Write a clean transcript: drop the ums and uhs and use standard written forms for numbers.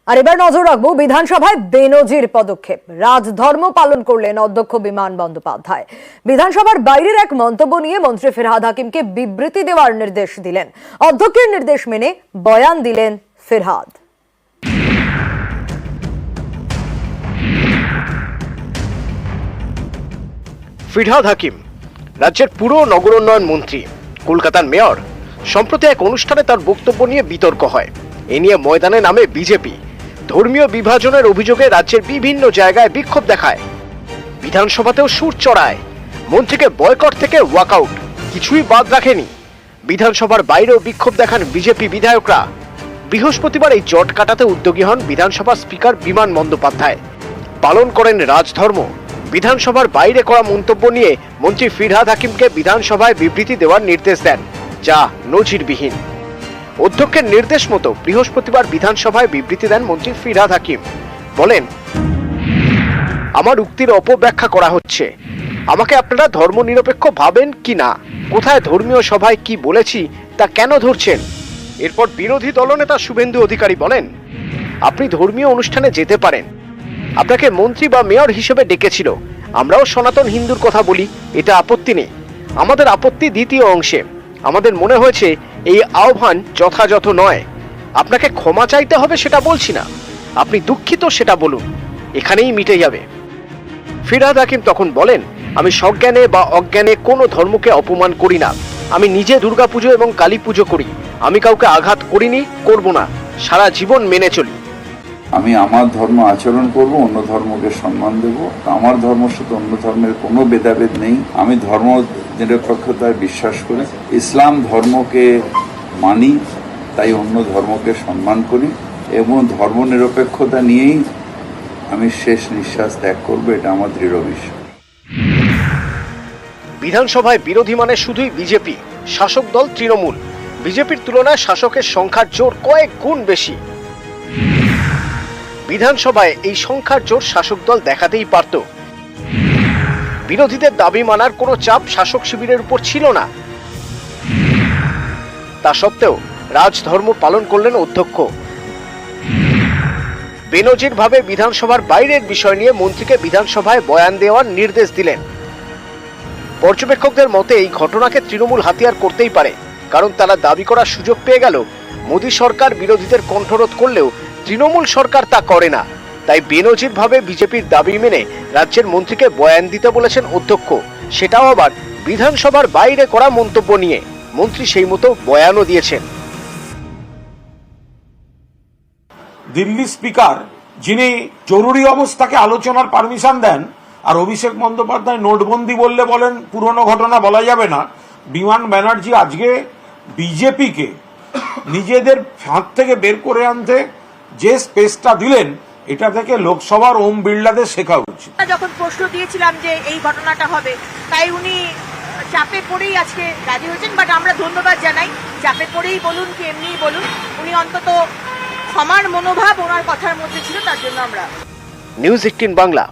আর এবার নজর রাখবো বিধানসভায় বেনজির পদক্ষেপ। রাজধর্ম পালন করলেন অধ্যক্ষ বিমান বন্দ্যোপাধ্যায়। বিধানসভার বাইরের এক মন্তব্য নিয়ে মন্ত্রী ফিরহাদ হাকিমকে বিবৃতি দেওয়ার নির্দেশ দিলেন। অধ্যক্ষের নির্দেশ মেনে বয়ান দিলেন ফিরহাদ। ফিরহাদ হাকিম রাজ্যের পুর নগরোন্নয়ন মন্ত্রী, কলকাতার মেয়র। সম্প্রতি এক অনুষ্ঠানে তার বক্তব্য নিয়ে বিতর্ক হয়। এ নিয়ে ময়দানে নামে বিজেপি। ধর্মীয় বিভাজনের অভিযোগে রাজ্যের বিভিন্ন জায়গায় বিক্ষোভ দেখায়, বিধানসভাতেও সুর চড়ায়। মন্ত্রীকে বয়কট থেকে ওয়াকআউট কিছুই বাদ রাখেনি। বিধানসভার বাইরেও বিক্ষোভ দেখান বিজেপি বিধায়করা। বৃহস্পতিবার এই জট কাটাতে উদ্যোগী হন বিধানসভার স্পিকার বিমান বন্দ্যোপাধ্যায়। পালন করেন রাজধর্ম। বিধানসভার বাইরে করা মন্তব্য নিয়ে মন্ত্রী ফিরহাদ হাকিমকে বিধানসভায় বিবৃতি দেওয়ার নির্দেশ দেন, যা নজিরবিহীন। অধ্যক্ষের নির্দেশ মতো বৃহস্পতিবার বিধানসভায় বিবৃতি দেন মন্ত্রী ফিরহাদ হাকিম। বলেন, আমার উক্তির অপব্যাখ্যা করা হচ্ছে। আমাকে আপনারা ধর্মনিরপেক্ষ ভাবেন কি না, কোথায় ধর্মীয় সভায় কি বলেছি তা কেন ধরছেন? এরপর বিরোধী দলনেতা শুভেন্দু অধিকারী বলেন, আপনি ধর্মীয় অনুষ্ঠানে যেতে পারেন, আপনাকে মন্ত্রী বা মেয়র হিসেবে ডেকেছিল। আমরাও সনাতন হিন্দুর কথা বলি, এটা আপত্তি নেই। আমাদের আপত্তি দ্বিতীয় অংশে। আমাদের মনে হয়েছে এই আহ্বান যথাযথ নয়। আপনাকে ক্ষমা চাইতে হবে সেটা বলছি না, আপনি দুঃখিত সেটা বলুন, এখানেই মিটে যাবে। ফিরহাদ হাকিম তখন বলেন, আমি সজ্ঞানে বা অজ্ঞানে কোনো ধর্মকে অপমান করি না। আমি নিজে দুর্গাপুজো এবং কালী পুজো করি। আমি কাউকে আঘাত করিনি, করব না, সারা জীবন মেনে চলি। আমি আমার ধর্ম আচরণ করব, অন্য ধর্মকে সম্মান দেব। আমার ধর্মের সাথে অন্য ধর্মের কোনো ভেদাভেদ নেই। আমি ধর্ম নিরপেক্ষতায় বিশ্বাস করি, ইসলাম ধর্মকে মানি, তাই অন্য ধর্মকে সম্মান করি এবং ধর্ম নিরপেক্ষতা নিয়েই আমি শেষ নিঃশ্বাস ত্যাগ করব, এটা আমার দৃঢ় বিশ্বাস। বিধানসভায় বিরোধী মানে শুধুই বিজেপি, শাসক দল তৃণমূল। বিজেপির তুলনায় শাসকের সংখ্যার জোর কয়েক গুণ বেশি। বিধানসভায় এই সংখ্যার জোর শাসক দল দেখাতেই পারত। বিরোধীদের দাবি মানার কোনো চাপ শাসক শিবিরের উপর ছিল না। তা সত্ত্বেও রাজধর্ম পালন করলেন অধ্যক্ষ। বেনজির ভাবে বিধানসভার বাইরের বিষয় নিয়ে মন্ত্রীকে বিধানসভায় বয়ান দেওয়ার নির্দেশ দিলেন। পর্যবেক্ষকদের মতে এই ঘটনাকে তৃণমূল হাতিয়ার করতেই পারে, কারণ তারা দাবি করার সুযোগ পেয়ে গেল মোদী সরকার বিরোধীদের কণ্ঠরোধ করলেও তৃণমূল সরকার তা করে না। তাই বেনজির ভাবে বিজেপির দাবি মেনে রাজ্যের মন্ত্রীকে বয়ান দিতে বলেছেন অধ্যক্ষ, সেটাও আবার বিধানসভার বাইরে করা মন্তব্য নিয়ে। মন্ত্রী সেই মতো বয়ানও দিয়েছেন। দিল্লি স্পিকার, যিনি জরুরি অবস্থাকে আলোচনার পারমিশন দেন, আর অভিষেক বন্দ্যোপাধ্যায় নোটবন্দি বললে বলেন পুরনো ঘটনা বলা যাবে না। বিমান ব্যানার্জি আজকে বিজেপিকে নিজেদের ফাঁদ থেকে বের করে আনতে যে স্পেসটা দিলেন, এটা থেকে লোকসভার ওম বিড়লাদের শেখা উচিত। যখন প্রশ্ন দিয়েছিলাম যে এই ঘটনাটা হবে, তাই উনি চাপে পড়েই আজকে রাজি হয়েছেন। বাট আমরা ধন্যবাদ জানাই, চাপে পড়েই বলুন কি এমনিই বলুন, উনি অন্তত ক্ষমার মনোভাব ওনার কথার মধ্যে ছিল, তার জন্য আমরা। নিউজ 18 বাংলা।